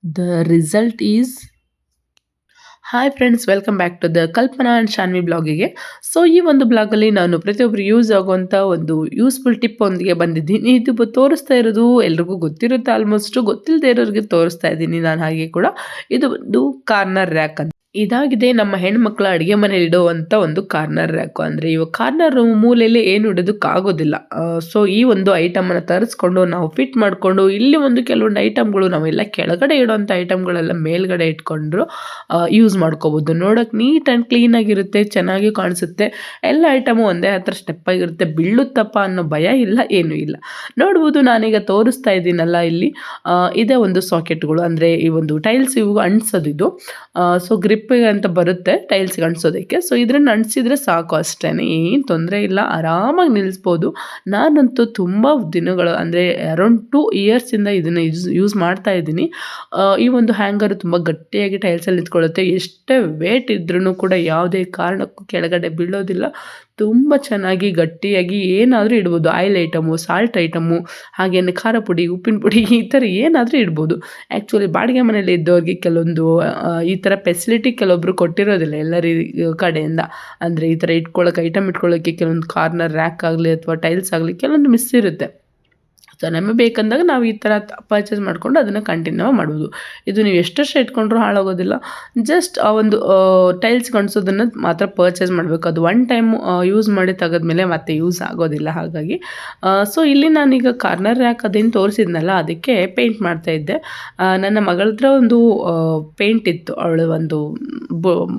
The result is hi friends, welcome back to the Kalpana and Shanvi ಬ್ಲಾಗಿಗೆ. So ಈ ಒಂದು ಬ್ಲಾಗಲ್ಲಿ ನಾನು ಪ್ರತಿಯೊಬ್ಬರು ಯೂಸ್ ಆಗುವಂಥ ಒಂದು ಯೂಸ್ಫುಲ್ ಟಿಪ್ ಒಂದಿಗೆ ಬಂದಿದ್ದೀನಿ. ಇದು ತೋರಿಸ್ತಾ ಇರೋದು ಎಲ್ರಿಗೂ ಗೊತ್ತಿರುತ್ತೆ, ಆಲ್ಮೋಸ್ಟು ಗೊತ್ತಿಲ್ಲದೆ ಇರೋರಿಗೆ ತೋರಿಸ್ತಾ ಇದ್ದೀನಿ ನಾನು. ಹಾಗೆ ಕೂಡ ಇದು ಒಂದು ಕಾರ್ನರ್ ರ್ಯಾಕ್ ಅಂತ. ಇದಾಗಿದೆ ನಮ್ಮ ಹೆಣ್ಮಕ್ಳ ಅಡುಗೆ ಮನೇಲಿ ಇಡುವಂಥ ಒಂದು ಕಾರ್ನರ್ ರ್ಯಾಕು. ಅಂದರೆ ಇವಾಗ ಕಾರ್ನರ್ ಮೂಲೆಯಲ್ಲಿ ಏನು ಇಡೋದಕ್ಕಾಗೋದಿಲ್ಲ. ಸೊ ಈ ಒಂದು ಐಟಮನ್ನು ತರಿಸ್ಕೊಂಡು ನಾವು ಫಿಟ್ ಮಾಡಿಕೊಂಡು, ಇಲ್ಲಿ ಒಂದು ಕೆಲವೊಂದು ಐಟಮ್ಗಳು ನಾವೆಲ್ಲ ಕೆಳಗಡೆ ಇಡೋವಂಥ ಐಟಮ್ಗಳೆಲ್ಲ ಮೇಲ್ಗಡೆ ಇಟ್ಕೊಂಡ್ರು ಯೂಸ್ ಮಾಡ್ಕೋಬೋದು. ನೋಡೋಕೆ ನೀಟ್ ಆ್ಯಂಡ್ ಕ್ಲೀನಾಗಿರುತ್ತೆ, ಚೆನ್ನಾಗಿ ಕಾಣಿಸುತ್ತೆ. ಎಲ್ಲ ಐಟಮು ಒಂದೇ ಹತ್ರ ಸ್ಟೆಪ್ಪಾಗಿರುತ್ತೆ, ಬೀಳುತ್ತಪ್ಪ ಅನ್ನೋ ಭಯ ಇಲ್ಲ, ಏನೂ ಇಲ್ಲ. ನೋಡ್ಬೋದು, ನಾನೀಗ ತೋರಿಸ್ತಾ ಇದ್ದೀನಲ್ಲ ಇಲ್ಲಿ ಇದೇ ಒಂದು ಸಾಕೆಟ್ಗಳು. ಅಂದರೆ ಈ ಒಂದು ಟೈಲ್ಸ್ ಇವು ಅಂಟಿಸೋದಿದು. ಸೊ ಗ್ರಿಪ್ಪಿಗೆ ಅಂತ ಬರುತ್ತೆ ಟೈಲ್ಸ್ಗೆ ಅಂಟಿಸೋದಕ್ಕೆ. ಸೊ ಇದನ್ನು ಅಂಟಿಸಿದ್ರೆ ಸಾಕು, ಅಷ್ಟೇ, ಏನು ತೊಂದರೆ ಇಲ್ಲ, ಆರಾಮಾಗಿ ನಿಲ್ಲಿಸ್ಬೋದು. ನಾನಂತೂ ತುಂಬ ದಿನಗಳು ಅಂದರೆ ಅರೌಂಡ್ 2 ಇಯರ್ಸಿಂದ ಇದನ್ನು ಯೂಸ್ ಮಾಡ್ತಾ ಇದ್ದೀನಿ. ಈ ಒಂದು ಹ್ಯಾಂಗರು ತುಂಬ ಗಟ್ಟಿಯಾಗಿ ಟೈಲ್ಸಲ್ಲಿ ನಿಂತ್ಕೊಳ್ಳುತ್ತೆ. ಎಷ್ಟೇ ವೇಟ್ ಇದ್ರೂ ಕೂಡ ಯಾವುದೇ ಕಾರಣಕ್ಕೂ ಕೆಳಗಡೆ ಬೀಳೋದಿಲ್ಲ. ತುಂಬ ಚೆನ್ನಾಗಿ ಗಟ್ಟಿಯಾಗಿ ಏನಾದರೂ ಇಡ್ಬೋದು. ಆಯಿಲ್ ಐಟಮು, ಸಾಲ್ಟ್ ಐಟಮು, ಹಾಗೆಯೇ ಖಾರ ಪುಡಿ, ಉಪ್ಪಿನ ಪುಡಿ, ಈ ಥರ ಏನಾದರೂ ಇಡ್ಬೋದು. ಆ್ಯಕ್ಚುಲಿ ಬಾಡಿಗೆ ಮನೇಲಿ ಇದ್ದವ್ರಿಗೆ ಕೆಲವೊಂದು ಈ ಥರ ಫೆಸಿಲಿಟಿ ಕೆಲವೊಬ್ಬರು ಕೊಟ್ಟಿರೋದಿಲ್ಲ ಎಲ್ಲರ ಕಡೆಯಿಂದ. ಅಂದರೆ ಈ ಥರ ಐಟಮ್ ಇಟ್ಕೊಳ್ಳೋಕ್ಕೆ ಕೆಲವೊಂದು ಕಾರ್ನರ್ ರ್ಯಾಕ್ ಆಗಲಿ ಅಥವಾ ಟೈಲ್ಸ್ ಆಗಲಿ ಕೆಲವೊಂದು ಮಿಸ್ ಇರುತ್ತೆ. ಸೊ ನಮಗೆ ಬೇಕಂದಾಗ ನಾವು ಈ ಥರ ಪರ್ಚೇಸ್ ಮಾಡಿಕೊಂಡು ಅದನ್ನು ಕಂಟಿನ್ಯೂ ಮಾಡ್ಬೋದು. ಇದು ನೀವು ಎಷ್ಟು ವರ್ಷ ಇಟ್ಕೊಂಡ್ರೂ ಹಾಳಾಗೋದಿಲ್ಲ. ಜಸ್ಟ್ ಆ ಒಂದು ಟೈಲ್ಸ್ಗೆ ಅಂಟಿಸೋದನ್ನು ಮಾತ್ರ ಪರ್ಚೇಸ್ ಮಾಡಬೇಕು. ಅದು ಒನ್ ಟೈಮ್ ಯೂಸ್ ಮಾಡಿ ತೆಗೆದ್ಮೇಲೆ ಮತ್ತೆ ಯೂಸ್ ಆಗೋದಿಲ್ಲ. ಹಾಗಾಗಿ ಸೊ ಇಲ್ಲಿ ನಾನೀಗ ಕಾರ್ನರ್ ರ್ಯಾಕ್ ಅದೇನು ತೋರಿಸಿದ್ನಲ್ಲ, ಅದಕ್ಕೆ ಪೇಂಟ್ ಮಾಡ್ತಾಯಿದ್ದೆ. ನನ್ನ ಮಗಳ ಹತ್ರ ಒಂದು ಪೇಂಟ್ ಇತ್ತು, ಅವಳು ಒಂದು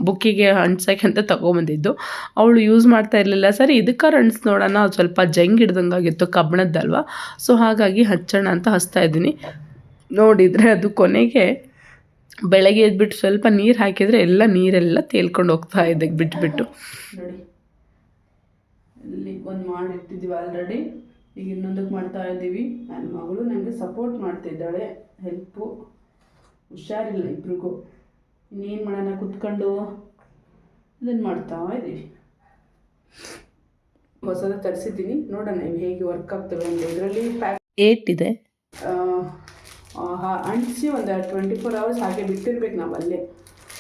ಬುಕ್ಕಿಗೆ ಅಂಟ್ಸೋಕ್ಕೆ ಅಂತ ತೊಗೊಂಬಂದಿದ್ದು. ಅವಳು ಯೂಸ್ ಮಾಡ್ತಾ ಇರಲಿಲ್ಲ. ಸರಿ ಇದಕ್ಕಾರು ಅಂಟಿಸಿ ನೋಡೋಣ, ಅದು ಸ್ವಲ್ಪ ಜಂಗ್ ಹಿಡ್ದಂಗಾಗಿತ್ತು, ಕಬ್ಬಿಣದ್ದಲ್ವ. ಸೊ ಹಾಗಾಗಿ ಹಚ್ಚೋಣ ಅಂತ ಹಚ್ತಾ ಇದ್ದೀನಿ. ನೋಡಿದರೆ ಅದು ಕೊನೆಗೆ ಬೆಳಗ್ಗೆ ಎದ್ಬಿಟ್ಟು ಸ್ವಲ್ಪ ನೀರು ಹಾಕಿದರೆ ಎಲ್ಲ ನೀರೆಲ್ಲ ತೇಲ್ಕೊಂಡು ಹೋಗ್ತಾ ಇದೆ ಬಿಟ್ಟು. ನೋಡಿ, ಇಲ್ಲಿ ಒಂದು ಮಾಡಿಟ್ಟಿದ್ದೀವಿ ಆಲ್ರೆಡಿ. ಈಗ ಇನ್ನೊಂದಕ್ಕೆ ಮಾಡ್ತಾ ಇದ್ದೀವಿ. ನನ್ನ ಮಗಳು ನನಗೆ ಸಪೋರ್ಟ್ ಮಾಡ್ತಿದ್ದಾಳೆ, ಹೆಲ್ಪು. ಹುಷಾರಿಲ್ಲ ಇಬ್ರಿಗೂ. ಇನ್ನೇನು ಮಾಡೋಣ, ಕುತ್ಕೊಂಡು ಇದನ್ನು ಮಾಡ್ತಾ ಇದ್ದೀವಿ. ಹೊಸದ ತರಿಸಿದ್ದೀನಿ, ನೋಡೋಣ ಇವು ಹೇಗೆ ವರ್ಕ್ ಆಗ್ತವೆ ಅಂತ. ಇದರಲ್ಲಿ 8 ಇದೆ. ಅಂಟಿಸಿ ಒಂದು 24 hours ಹಾಗೆ ಬಿಟ್ಟಿರ್ಬೇಕು ನಾವು ಅಲ್ಲೇ.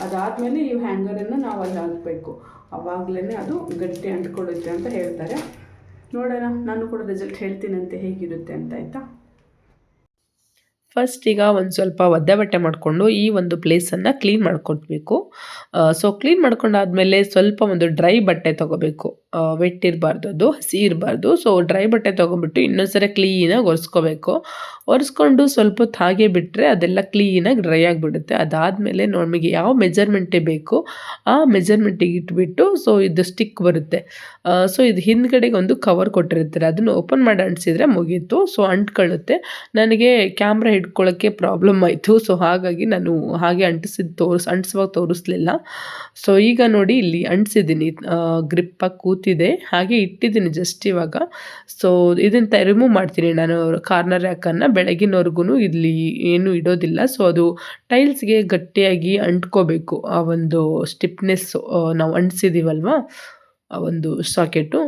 ಅದಾದಮೇಲೆ ಈ ಹ್ಯಾಂಗರನ್ನು ನಾವು ಅಲ್ಲಿ ಹಾಕಬೇಕು, ಆವಾಗಲೇ ಅದು ಗಟ್ಟಿ ಅಂಟ್ಕೊಳ್ಳುತ್ತೆ ಅಂತ ಹೇಳ್ತಾರೆ. ನೋಡೋಣ, ನಾನು ಕೂಡ ರಿಸಲ್ಟ್ ಹೇಳ್ತೀನಂತೆ ಹೇಗಿರುತ್ತೆ ಅಂತ, ಆಯಿತಾ. ಫಸ್ಟ್ ಈಗ ಒಂದು ಸ್ವಲ್ಪ ಒದ್ದೆ ಬಟ್ಟೆ ಮಾಡಿಕೊಂಡು ಈ ಒಂದು ಪ್ಲೇಸನ್ನು ಕ್ಲೀನ್ ಮಾಡ್ಕೊಳ್ಬೇಕು. ಸೊ ಕ್ಲೀನ್ ಮಾಡ್ಕೊಂಡಾದಮೇಲೆ ಸ್ವಲ್ಪ ಒಂದು ಡ್ರೈ ಬಟ್ಟೆ ತೊಗೋಬೇಕು. ವೆಟ್ ಇರಬಾರ್ದು, ಅದು ಹಸಿ ಇರಬಾರ್ದು. ಸೊ ಡ್ರೈ ಬಟ್ಟೆ ತೊಗೊಂಬಿಟ್ಟು ಇನ್ನೊಂದು ಸರಿ ಕ್ಲೀನಾಗಿ ಒರೆಸ್ಕೋಬೇಕು. ಒರೆಸ್ಕೊಂಡು ಸ್ವಲ್ಪ ಹೊತ್ತು ಹಾಗೆ ಬಿಟ್ಟರೆ ಅದೆಲ್ಲ ಕ್ಲೀನಾಗಿ ಡ್ರೈ ಆಗಿಬಿಡುತ್ತೆ. ಅದಾದಮೇಲೆ ನಮಗೆ ಯಾವ ಮೆಜರ್ಮೆಂಟೇ ಬೇಕು ಆ ಮೆಜರ್ಮೆಂಟಿಗೆ ಇಟ್ಬಿಟ್ಟು, ಸೊ ಇದು ಸ್ಟಿಕ್ ಬರುತ್ತೆ. ಸೊ ಇದು ಹಿಂದ್ಗಡೆಗೆ ಒಂದು ಕವರ್ ಕೊಟ್ಟಿರ್ತಾರೆ, ಅದನ್ನು ಓಪನ್ ಮಾಡಿ ಅಂಟಿಸಿದ್ರೆ ಮುಗೀತು. ಸೊ ಅಂಟ್ಕೊಳ್ಳುತ್ತೆ. ನನಗೆ ಕ್ಯಾಮ್ರಾ ಹಿಡ್ಕೊಳ್ಳೋಕ್ಕೆ ಪ್ರಾಬ್ಲಮ್ ಆಯಿತು. ಸೊ ಹಾಗಾಗಿ ನಾನು ಹಾಗೆ ಅಂಟಿಸುವಾಗ ತೋರಿಸ್ಲಿಲ್ಲ. ಸೊ ಈಗ ನೋಡಿ, ಇಲ್ಲಿ ಅಂಟಿಸಿದ್ದೀನಿ, ಗ್ರಿಪ್ಪಾಗಿ ಕೂತಿದೆ, ಹಾಗೆ ಇಟ್ಟಿದ್ದೀನಿ ಜಸ್ಟ್ ಇವಾಗ. ಸೊ ಇದನ್ನು ರಿಮೂವ್ ಮಾಡ್ತೀನಿ ನಾನು ಕಾರ್ನರ್ ರ್ಯಾಕನ್ನು. ಬೆಳಗಿನವರೆಗೂ ಇಲ್ಲಿ ಏನು ಇಡೋದಿಲ್ಲ. ಸೊ ಅದು ಟೈಲ್ಸ್ಗೆ ಗಟ್ಟಿಯಾಗಿ ಅಂಟ್ಕೋಬೇಕು, ಆ ಒಂದು ಸ್ಟಿಫ್ನೆಸ್ಸು ನಾವು ಅಂಟಿಸಿದ್ದೀವಲ್ವ ಆ ಒಂದು ಸಾಕೆಟು.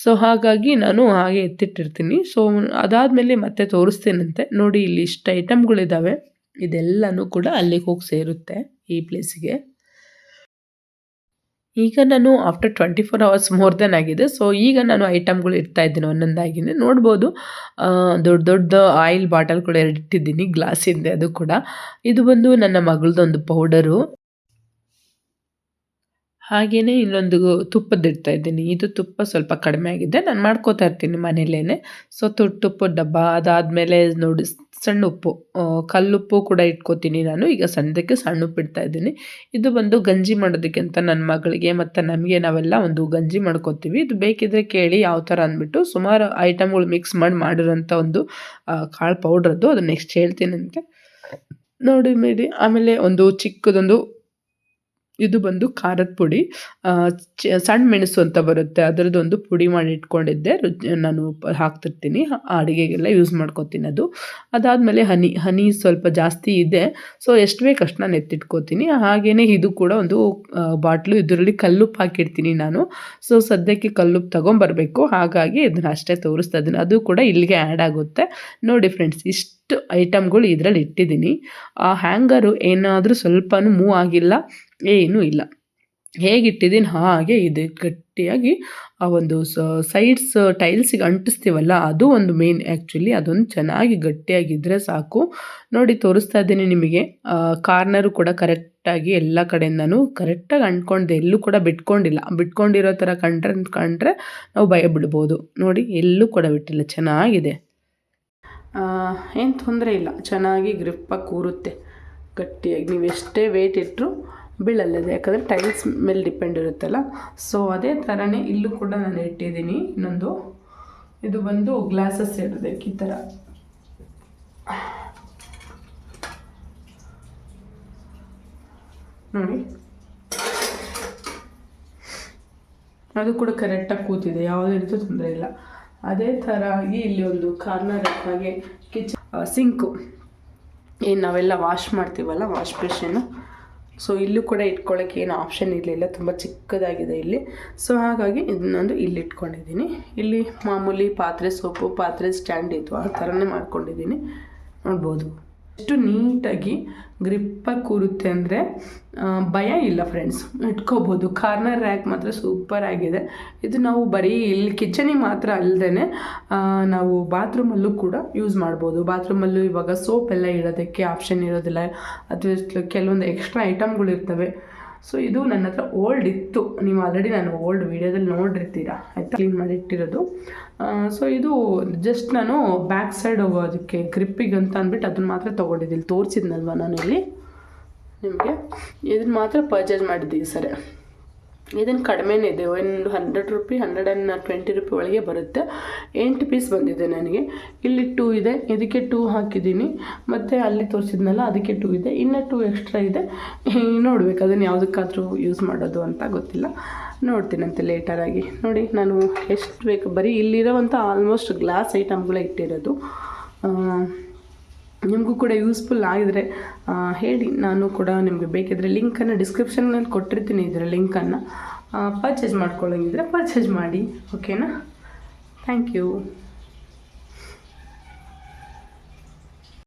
ಸೊ ಹಾಗಾಗಿ ನಾನು ಹಾಗೆ ಎತ್ತಿಟ್ಟಿರ್ತೀನಿ. ಸೊ ಅದಾದಮೇಲೆ ಮತ್ತೆ ತೋರಿಸ್ತೀನಂತೆ. ನೋಡಿ, ಇಲ್ಲಿ ಇಷ್ಟು ಐಟಮ್ಗಳಿದ್ದಾವೆ, ಇದೆಲ್ಲನೂ ಕೂಡ ಅಲ್ಲಿಗೆ ಹೋಗಿ ಸೇರುತ್ತೆ ಈ ಪ್ಲೇಸಿಗೆ. ಈಗ ನಾನು ಆಫ್ಟರ್ 24 hours ಮೋರ್ ದೆನ್ ಆಗಿದೆ. ಸೊ ಈಗ ನಾನು ಐಟಮ್ಗಳು ಇಡ್ತಾ ಇದ್ದೀನಿ ಒಂದೊಂದಾಗಿನೇ. ನೋಡ್ಬೋದು, ದೊಡ್ಡ ದೊಡ್ಡ ಆಯಿಲ್ ಬಾಟಲ್ ಕೂಡ ಇಟ್ಟಿದ್ದೀನಿ, ಗ್ಲಾಸಿಂದೆ. ಅದು ಕೂಡ ಇದು ಬಂದು ನನ್ನ ಮಗಳದೊಂದು ಪೌಡರು. ಹಾಗೆಯೇ ಇನ್ನೊಂದು ತುಪ್ಪದ್ದಿಡ್ತಾ ಇದ್ದೀನಿ. ಇದು ತುಪ್ಪ ಸ್ವಲ್ಪ ಕಡಿಮೆ ಆಗಿದೆ, ನಾನು ಮಾಡ್ಕೋತಾ ಇರ್ತೀನಿ ಮನೇಲೇ. ಸೊ ತುಪ್ಪದ ಡಬ್ಬ, ಅದಾದಮೇಲೆ ನೋಡಿ ಸಣ್ಣ ಉಪ್ಪು, ಕಲ್ಲುಪ್ಪು ಕೂಡ ಇಟ್ಕೋತೀನಿ ನಾನು. ಈಗ ಸದ್ಯಕ್ಕೆ ಸಣ್ಣ ಉಪ್ಪು ಇಡ್ತಾ ಇದ್ದೀನಿ. ಇದು ಬಂದು ಗಂಜಿ ಮಾಡೋದಕ್ಕೆ ಅಂತ ನನ್ನ ಮಗಳಿಗೆ ಮತ್ತು ನಮಗೆ ನಾವೆಲ್ಲ ಒಂದು ಗಂಜಿ ಮಾಡ್ಕೋತೀವಿ. ಇದು ಬೇಕಿದ್ರೆ ಕೇಳಿ ಯಾವ ಥರ ಅಂದ್ಬಿಟ್ಟು. ಸುಮಾರು ಐಟಮ್ಗಳು ಮಿಕ್ಸ್ ಮಾಡಿರೋಂಥ ಒಂದು ಕಾಳು ಪೌಡ್ರದ್ದು, ಅದು ನೆಕ್ಸ್ಟ್ ಹೇಳ್ತೀನಂತೆ. ನೋಡಿ. ಆಮೇಲೆ ಒಂದು ಚಿಕ್ಕದೊಂದು ಇದು ಬಂದು ಖಾರದ ಪುಡಿ, ಸಣ್ಣ ಮೆಣಸು ಅಂತ ಬರುತ್ತೆ, ಅದರದ್ದೊಂದು ಪುಡಿ ಮಾಡಿ ಇಟ್ಕೊಂಡಿದ್ದೆ. ನಾನು ಹಾಕ್ತಿರ್ತೀನಿ, ಅಡುಗೆಗೆಲ್ಲ ಯೂಸ್ ಮಾಡ್ಕೋತೀನಿ ಅದು. ಅದಾದಮೇಲೆ ಹನಿ ಸ್ವಲ್ಪ ಜಾಸ್ತಿ ಇದೆ. ಸೊ ಎಷ್ಟು ಬೇಕು ಅಷ್ಟು ನಾನು ಎತ್ತಿಟ್ಕೋತೀನಿ. ಹಾಗೆಯೇ ಇದು ಕೂಡ ಒಂದು ಬಾಟ್ಲು, ಇದರಲ್ಲಿ ಕಲ್ಲುಪ್ಪು ಹಾಕಿರ್ತೀನಿ ನಾನು. ಸೊ ಸದ್ಯಕ್ಕೆ ಕಲ್ಲುಪ್ಪು ತೊಗೊಂಬರಬೇಕು, ಹಾಗಾಗಿ ಇದನ್ನು ಅಷ್ಟೇ ತೋರಿಸ್ತಾ ಇದ್ದೀನಿ. ಅದು ಕೂಡ ಇಲ್ಲಿಗೆ ಆ್ಯಡ್ ಆಗುತ್ತೆ. ನೋಡಿ ಫ್ರೆಂಡ್ಸ್, ಇಷ್ಟು ಇಷ್ಟು ಐಟಮ್ಗಳು ಇದರಲ್ಲಿ ಇಟ್ಟಿದ್ದೀನಿ. ಆ ಹ್ಯಾಂಗರು ಏನಾದರೂ ಸ್ವಲ್ಪನೂ ಮೂವ್ ಆಗಿಲ್ಲ, ಏನೂ ಇಲ್ಲ. ಹೇಗಿಟ್ಟಿದ್ದೀನಿ ಹಾಗೆ ಇದೆ ಗಟ್ಟಿಯಾಗಿ. ಆ ಒಂದು ಸೈಡ್ಸ್ ಟೈಲ್ಸಿಗೆ ಅಂಟಿಸ್ತೀವಲ್ಲ, ಅದು ಒಂದು ಮೇನ್ ಆ್ಯಕ್ಚುಲಿ. ಅದೊಂದು ಚೆನ್ನಾಗಿ ಗಟ್ಟಿಯಾಗಿದ್ದರೆ ಸಾಕು. ನೋಡಿ ತೋರಿಸ್ತಾ ಇದ್ದೀನಿ ನಿಮಗೆ. ಕಾರ್ನರು ಕೂಡ ಕರೆಕ್ಟಾಗಿ ಎಲ್ಲ ಕಡೆಯಿಂದನೂ ಕರೆಕ್ಟಾಗಿ ಅಂಟ್ಕೊಂಡಿದೆ, ಎಲ್ಲೂ ಕೂಡ ಬಿಟ್ಕೊಂಡಿಲ್ಲ. ಬಿಟ್ಕೊಂಡಿರೋ ಥರ ಕಂಡ್ರೆ ನಾವು ಭಯ ಬಿಡ್ಬೋದು. ನೋಡಿ ಎಲ್ಲೂ ಕೂಡ ಬಿಟ್ಟಿಲ್ಲ, ಚೆನ್ನಾಗಿದೆ. ಏನು ತೊಂದರೆ ಇಲ್ಲ, ಚೆನ್ನಾಗಿ ಗ್ರಿಪ್ಪಾಗಿ ಕೂರುತ್ತೆ ಗಟ್ಟಿಯಾಗಿ. ನೀವು ಎಷ್ಟೇ ವೇಟ್ ಇಟ್ಟರು ಬೀಳಲ್ಲದೆ, ಯಾಕಂದರೆ ಟೈಲ್ಸ್ ಮೇಲೆ ಡಿಪೆಂಡ್ ಇರುತ್ತಲ್ಲ. ಸೊ ಅದೇ ಥರನೇ ಇಲ್ಲೂ ಕೂಡ ನಾನು ಇಟ್ಟಿದ್ದೀನಿ. ಇನ್ನೊಂದು ಇದು ಬಂದು ಗ್ಲಾಸಸ್ ಇರೋದಕ್ಕೆ ಈ ಥರ ನೋಡಿ, ಅದು ಕೂಡ ಕರೆಕ್ಟಾಗಿ ಕೂತಿದೆ, ಯಾವುದೇ ರೀತಿ ತೊಂದರೆ ಇಲ್ಲ. ಅದೇ ಥರಾಗಿ ಇಲ್ಲಿ ಒಂದು ಕಾರ್ನರ್ ಹಾಗೆ ಸಿಂಕು ಏನು ನಾವೆಲ್ಲ ವಾಶ್ ಮಾಡ್ತೀವಲ್ಲ, ವಾಶ್ ಬೇಷನ್ನು. ಸೊ ಇಲ್ಲೂ ಕೂಡ ಇಟ್ಕೊಳ್ಳೋಕ್ಕೆ ಏನು ಆಪ್ಷನ್ ಇರಲಿಲ್ಲ, ತುಂಬ ಚಿಕ್ಕದಾಗಿದೆ ಇಲ್ಲಿ. ಸೊ ಹಾಗಾಗಿ ಇದನ್ನೊಂದು ಇಲ್ಲಿ ಇಟ್ಕೊಂಡಿದ್ದೀನಿ. ಇಲ್ಲಿ ಮಾಮೂಲಿ ಪಾತ್ರೆ, ಸೋಪು, ಪಾತ್ರೆ ಸ್ಟ್ಯಾಂಡ್ ಇತ್ತು, ಆ ಥರನೇ ಮಾಡ್ಕೊಂಡಿದ್ದೀನಿ. ನೋಡ್ಬೋದು ಎಷ್ಟು ನೀಟಾಗಿ ಗ್ರಿಪ್ಪಾಗಿ ಕೂರುತ್ತೆ ಅಂದರೆ ಭಯ ಇಲ್ಲ ಫ್ರೆಂಡ್ಸ್, ಇಟ್ಕೋಬೋದು. ಕಾರ್ನರ್ ರ್ಯಾಕ್ ಮಾತ್ರ ಸೂಪರ್ ಆಗಿದೆ. ಇದು ನಾವು ಬರೀ ಇಲ್ಲಿ ಕಿಚನಿಗೆ ಮಾತ್ರ ಅಲ್ಲದೆ ನಾವು ಬಾತ್ರೂಮಲ್ಲೂ ಕೂಡ ಯೂಸ್ ಮಾಡ್ಬೋದು. ಬಾತ್ರೂಮಲ್ಲೂ ಇವಾಗ ಸೋಪ್ ಎಲ್ಲ ಇಡೋದಕ್ಕೆ ಆಪ್ಷನ್ ಇರೋದಿಲ್ಲ, ಅಥವಾ ಕೆಲವೊಂದು ಎಕ್ಸ್ಟ್ರಾ ಐಟಮ್ಗಳು ಇರ್ತವೆ. ಸೊ ಇದು ನನ್ನ ಹತ್ರ ಓಲ್ಡ್ ಇತ್ತು, ನೀವು ಆಲ್ರೆಡಿ ನಾನು ಓಲ್ಡ್ ವೀಡಿಯೋದಲ್ಲಿ ನೋಡಿರ್ತೀರ ಆಯಿತಾ, ಕ್ಲೀನ್ ಮಾಡಿ ಇಟ್ಟಿರೋದು. ಸೊ ಇದು ಜಸ್ಟ್ ನಾನು ಬ್ಯಾಕ್ ಸೈಡ್ ಅದಕ್ಕೆ ಗ್ರಿಪ್ಪಿಗೆ ಅಂತ ಅಂದ್ಬಿಟ್ಟು ಅದನ್ನು ಮಾತ್ರ ತೊಗೊಂಡಿದ್ದೀನಿ, ತೋರಿಸಿದ್ನಲ್ವ ನಾನು ಇಲ್ಲಿ ನಿಮಗೆ. ಇದನ್ನು ಮಾತ್ರ ಪರ್ಚೇಸ್ ಮಾಡಿದ್ದೀವಿ ಸರಿ. ಇದನ್ನು ಕಡಿಮೆನೇ ಇದೆ, ಒಂದು 100 ರೂಪಿ, 120 ರೂಪಿ ಒಳಗೆ ಬರುತ್ತೆ. 8 ಪೀಸ್ ಬಂದಿದೆ ನನಗೆ. ಇಲ್ಲಿ 2 ಇದೆ, ಇದಕ್ಕೆ 2 ಹಾಕಿದ್ದೀನಿ. ಮತ್ತು ಅಲ್ಲಿ ತೋರಿಸಿದ್ನಲ್ಲ ಅದಕ್ಕೆ 2 ಇದೆ, ಇನ್ನೂ 2 ಎಕ್ಸ್ಟ್ರಾ ಇದೆ. ನೋಡ್ಬೇಕು ಅದನ್ನು ಯಾವುದಕ್ಕಾದರೂ ಯೂಸ್ ಮಾಡೋದು ಅಂತ ಗೊತ್ತಿಲ್ಲ, ನೋಡ್ತೀನಂತೆ ಲೇಟರಾಗಿ. ನೋಡಿ ನಾನು ಎಷ್ಟು ಬೇಕು, ಬರೀ ಇಲ್ಲಿರೋವಂಥ ಆಲ್ಮೋಸ್ಟ್ ಗ್ಲಾಸ್ ಐಟಮ್ಗಳೇ ಇಟ್ಟಿರೋದು. ನಿಮಗೂ ಕೂಡ ಯೂಸ್ಫುಲ್ ಆಗಿದರೆ ಹೇಳಿ, ನಾನು ಕೂಡ ನಿಮಗೆ ಬೇಕಿದ್ದರೆ ಲಿಂಕನ್ನು ಡಿಸ್ಕ್ರಿಪ್ಷನ್ನಲ್ಲಿ ಕೊಟ್ಟಿರ್ತೀನಿ, ಇದರ ಲಿಂಕನ್ನು ಪರ್ಚೇಸ್ ಮಾಡ್ಕೊಳ್ಳೋಂಗಿದ್ರೆ ಪರ್ಚೇಸ್ ಮಾಡಿ. ಓಕೆನಾ? Thank you.